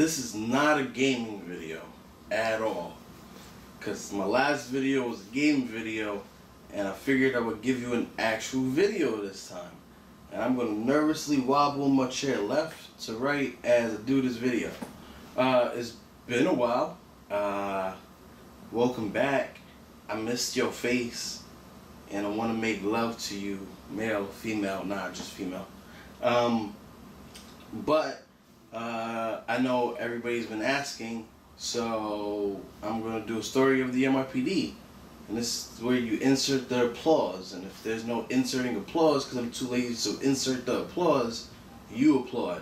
this is not a gaming video at all. Because my last video was a game video, and I figured I would give you an actual video this time. And I'm going to nervously wobble my chair left to right as I do this video. It's been a while. Welcome back. I missed your face, and I want to make love to you, male, female, nah, just female. But I know everybody's been asking, so I'm going to do a story of the NYPD. And this is where you insert the applause. And if there's no inserting applause because I'm too lazy to insert the applause, you applaud.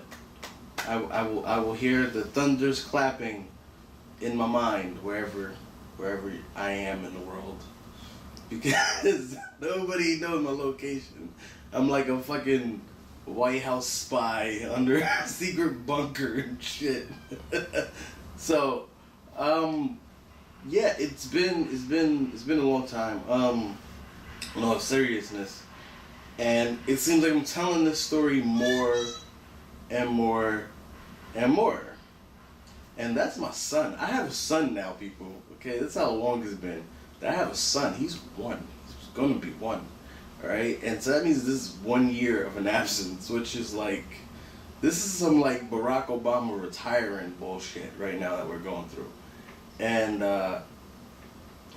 I will hear the thunders clapping in my mind wherever I am in the world. Because nobody knows my location. I'm like a fucking White House spy under a secret bunker and shit. So, yeah, it's been a long time. In all seriousness, and it seems like I'm telling this story more and more and more. And that's my son. I have a son now, people. Okay, that's how long it's been. I have a son. He's one. He's gonna be one. All right, and so that means this is 1 year of an absence, which is like, this is some like Barack Obama retiring bullshit right now that we're going through. And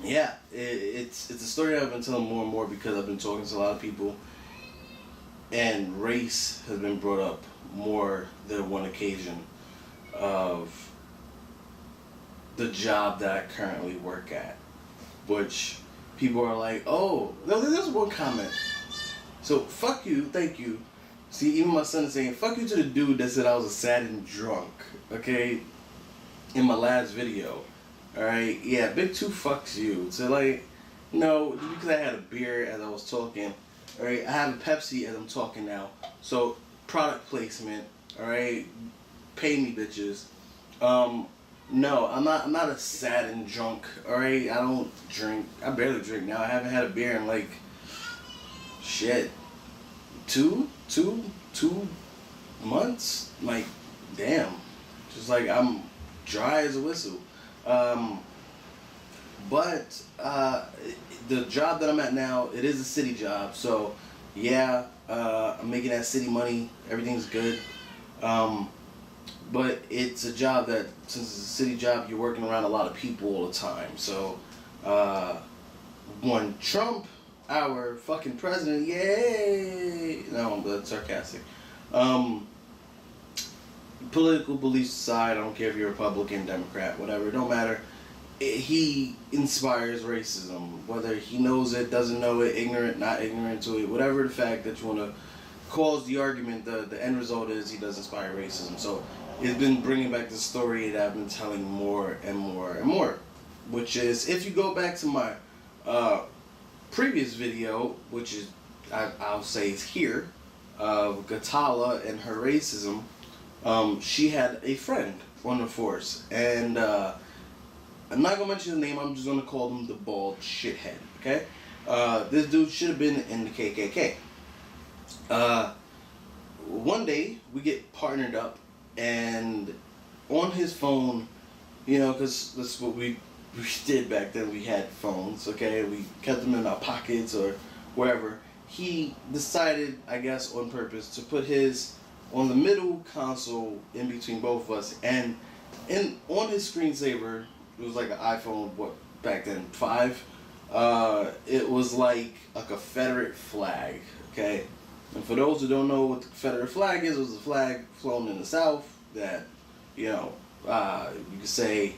yeah, it's a story I've been telling more and more because I've been talking to a lot of people, and race has been brought up more than one occasion of the job that I currently work at, which people are like, oh, no, there's one comment. So, fuck you, thank you. See, even my son is saying, fuck you to the dude that said I was a sad and drunk, okay, in my last video. Alright, yeah, big two fucks you. So, like, no, just because I had a beer as I was talking, alright, I have a Pepsi as I'm talking now. So, product placement, alright, pay me, bitches. No, I'm not a sad and drunk, alright? I don't drink. I barely drink now. I haven't had a beer in like, shit, two months? Like, damn. Just like, I'm dry as a whistle. But the job that I'm at now, it is a city job. So, yeah, I'm making that city money. Everything's good. But it's a job that, since it's a city job, you're working around a lot of people all the time. So, when Trump, our fucking president, yay! No, that's sarcastic. Political beliefs aside, I don't care if you're Republican, Democrat, whatever, it don't matter. He inspires racism, whether he knows it, doesn't know it, ignorant, not ignorant to it, whatever the fact that you want to cause the argument, the end result is he does inspire racism. So, it's been bringing back the story that I've been telling more and more and more, which is, if you go back to my previous video, which is, I'll say is here, of Gatalla and her racism, she had a friend on the force, and I'm not going to mention his name, I'm just going to call him the bald shithead, okay? This dude should have been in the KKK. One day, we get partnered up, and on his phone, you know, because that's what we did back then. We had phones, okay? We kept them in our pockets or wherever. He decided, I guess on purpose, to put his on the middle console in between both of us. And on his screensaver, it was like an iPhone, what, back then, 5? It was like a Confederate flag, okay? And for those who don't know what the Confederate flag is, it was a flag flown in the South that, you know, you could say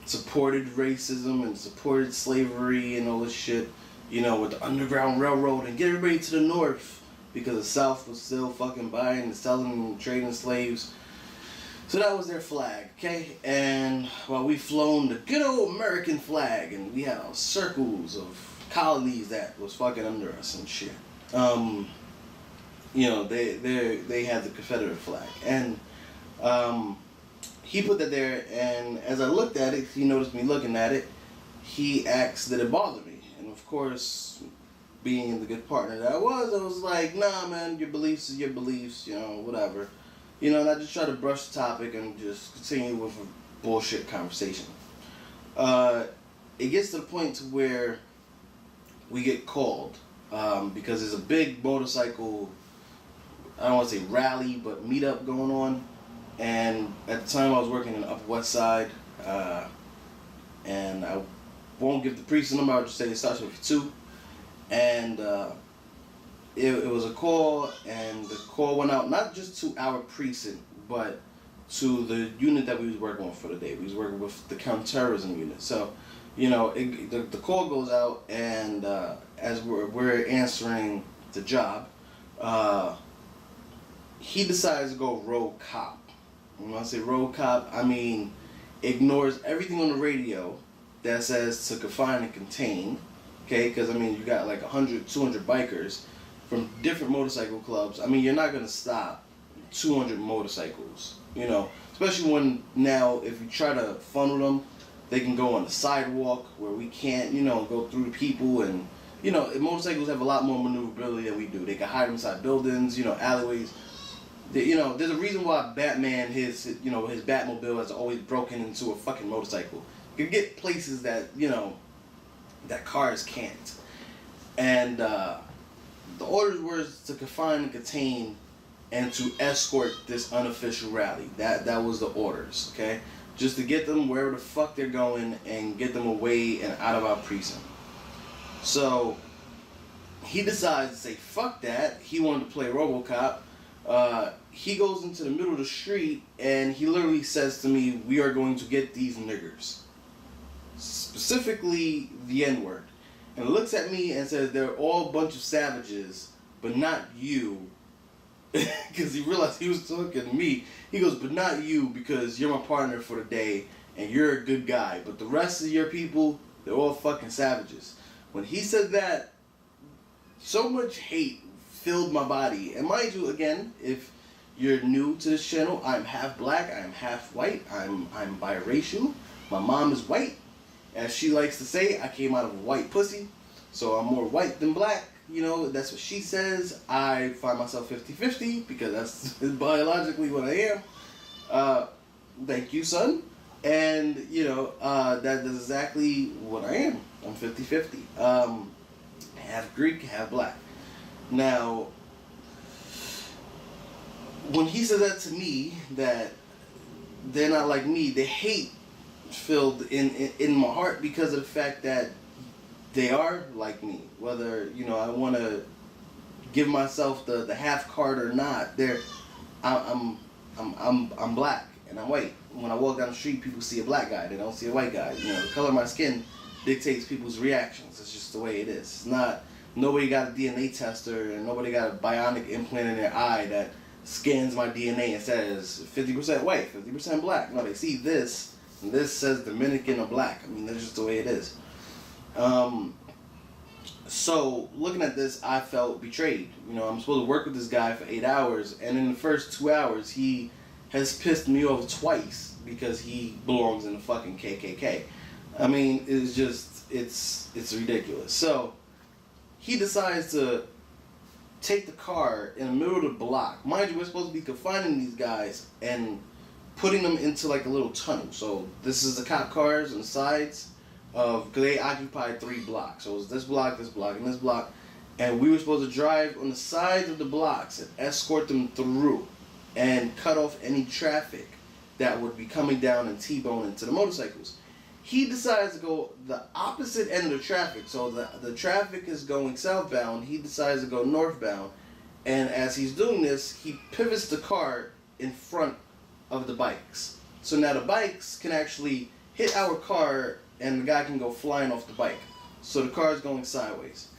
supported racism and supported slavery and all this shit, you know, with the Underground Railroad and get everybody to the North because the South was still fucking buying and selling and trading slaves. So that was their flag, okay? And while we flown the good old American flag and we had our circles of colonies that was fucking under us and shit. You know, they had the Confederate flag, and he put that there, and as I looked at it, he noticed me looking at it, he asked did it bother me, and of course, being the good partner that I was like, nah man, your beliefs is your beliefs, you know, whatever. and I just try to brush the topic and just continue with a bullshit conversation. It gets to the point to where we get called because there's a big motorcycle, I don't want to say rally, but meetup going on. And at the time I was working in the Upper West Side, and I won't give the precinct number, I'll just say it starts with 2. And it was a call, and the call went out not just to our precinct, but to the unit that we was working on for the day. We was working with the counterterrorism unit. So, the call goes out, and as we're answering the job, he decides to go rogue cop. When I say rogue cop, I mean ignores everything on the radio that says to confine and contain, okay? Because, you got like 100, 200 bikers from different motorcycle clubs. You're not going to stop 200 motorcycles, especially when now if you try to funnel them, they can go on the sidewalk where we can't, go through the people. And, motorcycles have a lot more maneuverability than we do. They can hide inside buildings, alleyways. There's a reason why Batman, his Batmobile has always broken into a fucking motorcycle. You can get places that, that cars can't. And the orders were to confine and contain and to escort this unofficial rally. That was the orders, okay? Just to get them wherever the fuck they're going and get them away and out of our precinct. So he decides to say, fuck that. He wanted to play RoboCop. He goes into the middle of the street and he literally says to me, we are going to get these niggers. Specifically the N-word. And looks at me and says, they're all a bunch of savages, but not you. Because he realized he was talking to me. He goes, but not you, because you're my partner for the day and you're a good guy. But the rest of your people, they're all fucking savages. When he said that, so much hate filled my body. And mind you, again, if you're new to this channel, I'm half black, I'm half white, I'm biracial. My mom is white. As she likes to say, I came out of a white pussy, so I'm more white than black. That's what she says. I find myself 50-50 because that's biologically what I am. Thank you, son. And, that is exactly what I am. I'm 50-50. Half Greek, half black. Now, when he said that to me, that they're not like me, the hate filled in my heart because of the fact that they are like me. Whether, I want to give myself the half card or not, I'm black and I'm white. When I walk down the street, people see a black guy, they don't see a white guy. The color of my skin dictates people's reactions. It's just the way it is. It's not, nobody got a DNA tester and nobody got a bionic implant in their eye that scans my DNA and says 50% white, 50% black. No, they see this, and this says Dominican or black. That's just the way it is. So, looking at this, I felt betrayed. I'm supposed to work with this guy for 8 hours, and in the first 2 hours, he has pissed me off twice because he belongs in the fucking KKK. It's just, it's ridiculous. So, he decides to take the car in the middle of the block. Mind you, we're supposed to be confining these guys and putting them into like a little tunnel. So this is the cop cars on the sides because they occupied 3 blocks. So it was this block, and this block. And we were supposed to drive on the sides of the blocks and escort them through and cut off any traffic that would be coming down and T-bone into the motorcycles. He decides to go the opposite end of the traffic. So the traffic is going southbound. He decides to go northbound. And as he's doing this, he pivots the car in front of the bikes. So now the bikes can actually hit our car and the guy can go flying off the bike. So the car is going sideways.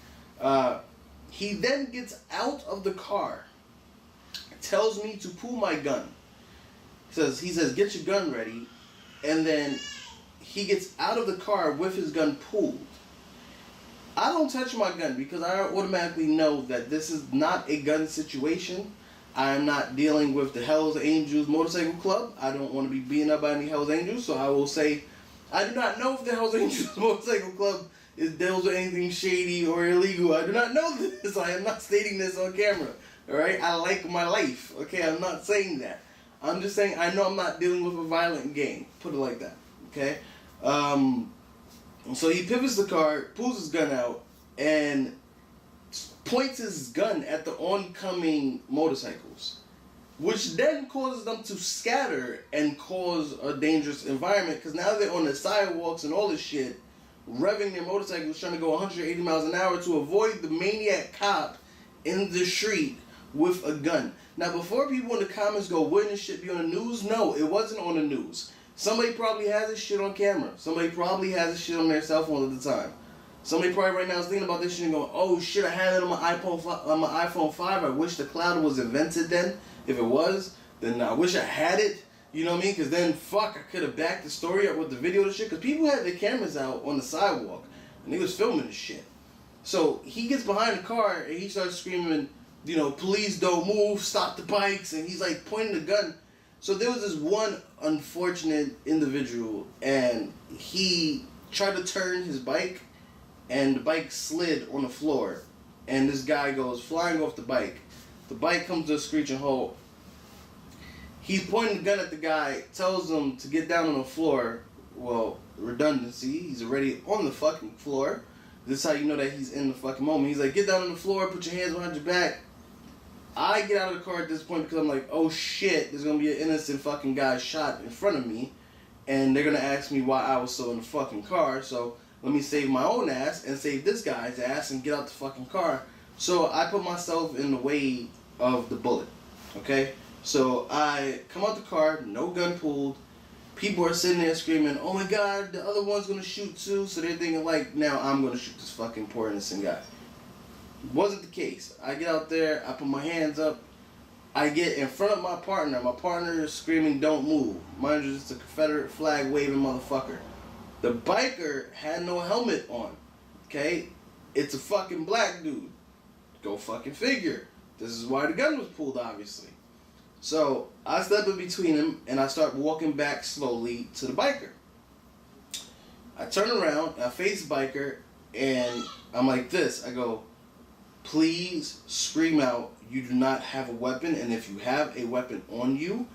He then gets out of the car, tells me to pull my gun. He says, get your gun ready. And then he gets out of the car with his gun pulled. I don't touch my gun because I automatically know that this is not a gun situation. I am not dealing with the Hells Angels Motorcycle Club. I don't want to be beaten up by any Hells Angels, so I will say I do not know if the Hells Angels Motorcycle Club deals with anything shady or illegal. I do not know this. I am not stating this on camera. Alright? I like my life. Okay, I'm not saying that. I'm just saying I know I'm not dealing with a violent gang. Put it like that. Okay? So he pivots the car, pulls his gun out, and points his gun at the oncoming motorcycles, which then causes them to scatter and cause a dangerous environment, because now they're on the sidewalks and all this shit, revving their motorcycles, trying to go 180 miles an hour to avoid the maniac cop in the street with a gun. Now, before people in the comments go, wouldn't this shit be on the news? No, it wasn't on the news. Somebody probably has this shit on camera. Somebody probably has this shit on their cell phone at the time. Somebody probably right now is thinking about this shit and going, oh shit, I had it on my iPhone 5. I wish the cloud was invented then. If it was, then I wish I had it. You know what I mean? Because then, fuck, I could have backed the story up with the video and shit. Because people had their cameras out on the sidewalk. And they was filming this shit. So he gets behind the car and he starts screaming, you know, police don't move, stop the bikes. And he's like pointing the gun. So there was this one unfortunate individual, and he tried to turn his bike, and the bike slid on the floor, and this guy goes flying off the bike. The bike comes to a screeching halt. He's pointing the gun at the guy, tells him to get down on the floor. Well, redundancy, he's already on the fucking floor. This is how you know that he's in the fucking moment. He's like, get down on the floor, put your hands behind your back. I get out of the car at this point because I'm like, oh shit, there's going to be an innocent fucking guy shot in front of me, and they're going to ask me why I was still in the fucking car, so let me save my own ass and save this guy's ass and get out the fucking car. So I put myself in the way of the bullet, okay? So I come out the car, no gun pulled. People are sitting there screaming, oh my god, the other one's going to shoot too, so they're thinking like, now I'm going to shoot this fucking poor innocent guy. Wasn't the case. I get out there, I put my hands up, I get in front of my partner. My partner is screaming, don't move. Mind you, it's a Confederate flag waving motherfucker. The biker had no helmet on, okay? It's a fucking black dude. Go fucking figure. This is why the gun was pulled, obviously. So I step in between him and I start walking back slowly to the biker. I turn around, I face the biker, and I'm like this. I go, please scream out, you do not have a weapon, and if you have a weapon on you,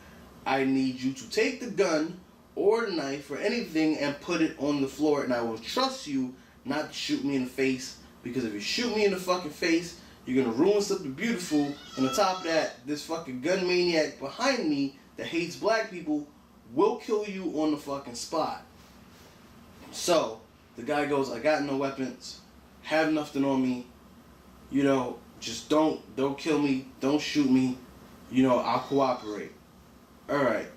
I need you to take the gun or the knife or anything and put it on the floor, and I will trust you not to shoot me in the face, because if you shoot me in the fucking face, you're gonna ruin something beautiful, and on top of that, this fucking gun maniac behind me that hates black people will kill you on the fucking spot. So, the guy goes, I got no weapons, have nothing on me, you know, just don't kill me, don't shoot me, you know, I'll cooperate. Alright.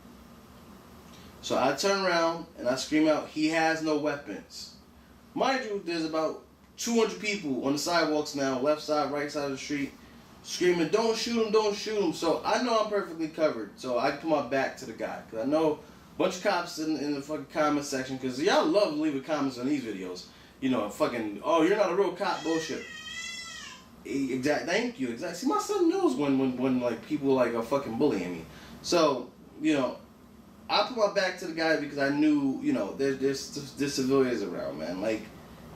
So I turn around and I scream out, he has no weapons. Mind you, there's about 200 people on the sidewalks now, left side, right side of the street, screaming, don't shoot him, don't shoot him. So I know I'm perfectly covered, so I put my back to the guy. Because I know a bunch of cops in the fucking comment section, because y'all love leaving comments on these videos. You know, fucking, oh, you're not a real cop bullshit. Exact. Thank you. Exactly. See, my son knows when like people like are fucking bullying me. So, you know, I put my back to the guy because I knew, you know, there's civilians around, man. Like,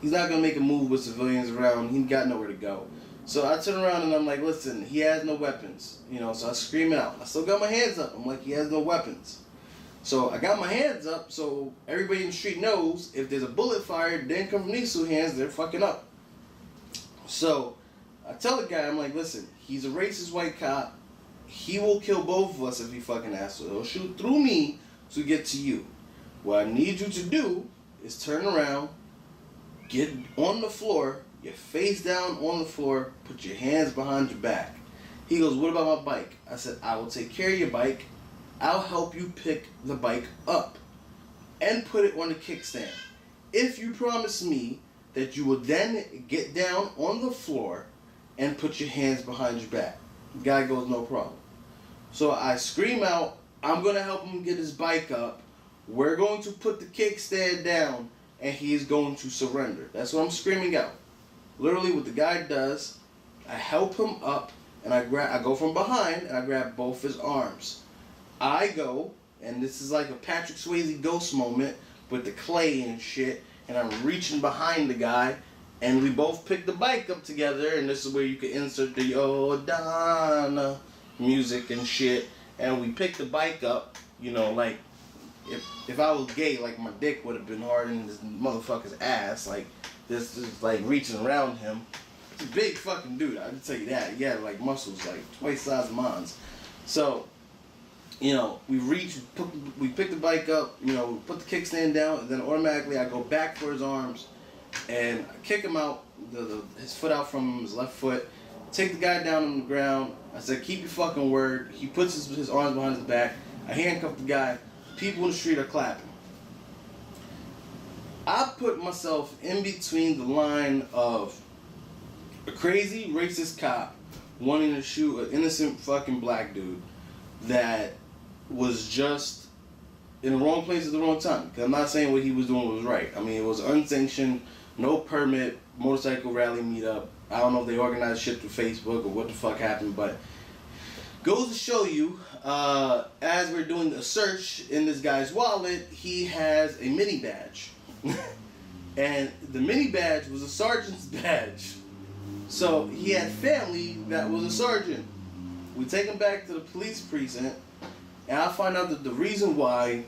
he's not gonna make a move with civilians around. He got nowhere to go. So I turn around and I'm like, listen, he has no weapons. You know, so I scream out. I still got my hands up. I'm like, he has no weapons. So I got my hands up so everybody in the street knows if there's a bullet fired, didn't come from these two hands, they're fucking up. So I tell the guy, I'm like, listen, he's a racist white cop. He will kill both of us if he fucking asks. So he'll shoot through me to get to you. What I need you to do is turn around, get on the floor, your face down on the floor, put your hands behind your back. He goes, what about my bike? I said, I will take care of your bike. I'll help you pick the bike up and put it on the kickstand. If you promise me that you will then get down on the floor and put your hands behind your back. The guy goes, no problem. So I scream out, I'm going to help him get his bike up. We're going to put the kickstand down, and he is going to surrender. That's what I'm screaming out. Literally what the guy does, I help him up, and I go from behind, and I grab both his arms. I go, and this is like a Patrick Swayze ghost moment with the clay and shit, and I'm reaching behind the guy, and we both pick the bike up together, and this is where you can insert the "Oh Donna" music and shit, and we picked the bike up. You know, like if I was gay, like my dick would have been hard in this motherfucker's ass. Like this is like reaching around him. He's a big fucking dude. I can tell you that. He had like muscles like twice the size of mine's. So, you know, we picked the bike up. You know, we put the kickstand down, and then automatically I go back for his arms, and I kick him out, his foot out from his left foot. Take the guy down on the ground. I said, keep your fucking word. He puts his arms behind his back. I handcuff the guy. People in the street are clapping. I put myself in between the line of a crazy racist cop wanting to shoot an innocent fucking black dude that was just in the wrong place at the wrong time. Because I'm not saying what he was doing was right. I mean, it was unsanctioned, no permit, motorcycle rally meetup. I don't know if they organized shit through Facebook or what the fuck happened, but goes to show you, as we're doing a search in this guy's wallet, he has a mini badge. And the mini badge was a sergeant's badge. So he had family that was a sergeant. We take him back to the police precinct, and I find out that the reason why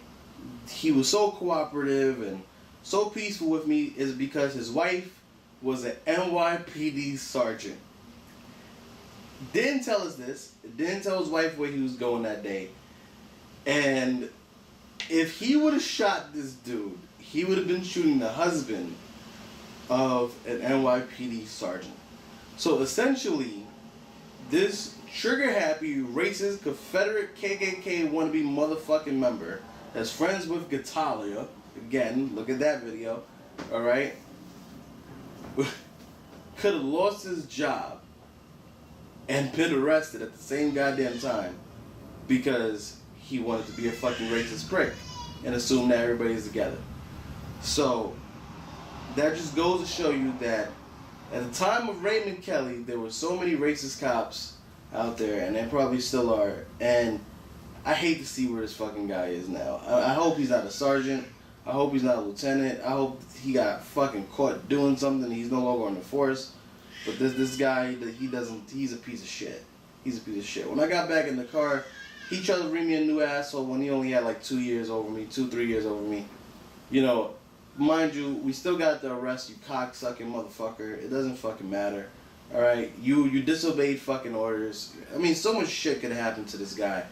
he was so cooperative and so peaceful with me is because his wife was an NYPD sergeant. Didn't tell us this. Didn't tell his wife where he was going that day. And if he would have shot this dude, he would have been shooting the husband of an NYPD sergeant. So essentially, this trigger-happy, racist, Confederate KKK wannabe motherfucking member that's friends with Gatalla, again, look at that video, alright, could have lost his job and been arrested at the same goddamn time because he wanted to be a fucking racist prick and assume that everybody's together. So, that just goes to show you that at the time of Raymond Kelly, there were so many racist cops out there, and there probably still are, and I hate to see where this fucking guy is now. I hope he's not a sergeant. I hope he's not a lieutenant. I hope he got fucking caught doing something. He's no longer on the force. But this guy, he's a piece of shit. He's a piece of shit. When I got back in the car, he tried to bring me a new asshole when he only had like 3 years over me. You know, mind you, we still got the arrest, you cocksucking motherfucker. It doesn't fucking matter. Alright? You disobeyed fucking orders. I mean, so much shit could happen to this guy.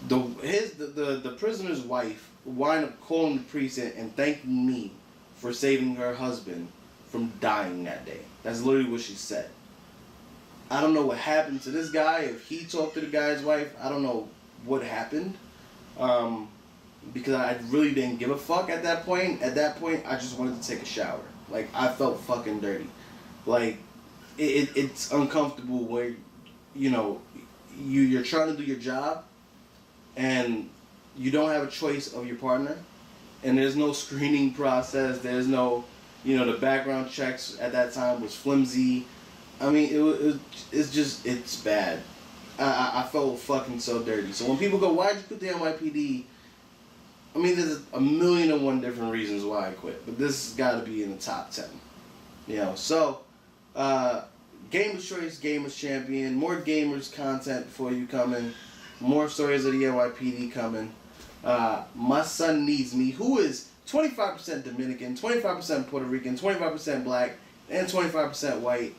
The prisoner's wife wind up calling the precinct and thanking me for saving her husband from dying that day. That's literally what she said. I don't know what happened to this guy. If he talked to the guy's wife, I don't know what happened. Because I really didn't give a fuck at that point. At that point, I just wanted to take a shower. Like, I felt fucking dirty. Like, it's uncomfortable where, you know, you're trying to do your job and you don't have a choice of your partner, and there's no screening process, there's no, you know, the background checks at that time was flimsy. I mean, it's bad. I felt fucking so dirty. So when people go, why'd you quit the NYPD? I mean, there's a million and one different reasons why I quit, but this has got to be in the top 10. You know, so, Gamer's Choice, Gamer's Champion, more Gamers content before you coming, more stories of the NYPD coming. My Son Needs Me, who is 25% Dominican, 25% Puerto Rican, 25% black, and 25% white.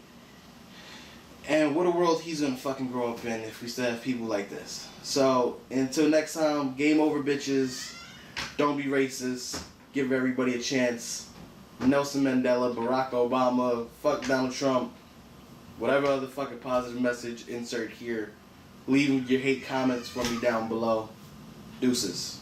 And what a world he's gonna fucking grow up in if we still have people like this. So, until next time, game over, bitches. Don't be racist. Give everybody a chance. Nelson Mandela, Barack Obama, fuck Donald Trump. Whatever other fucking positive message insert here. Leave your hate comments for me down below. Deuces.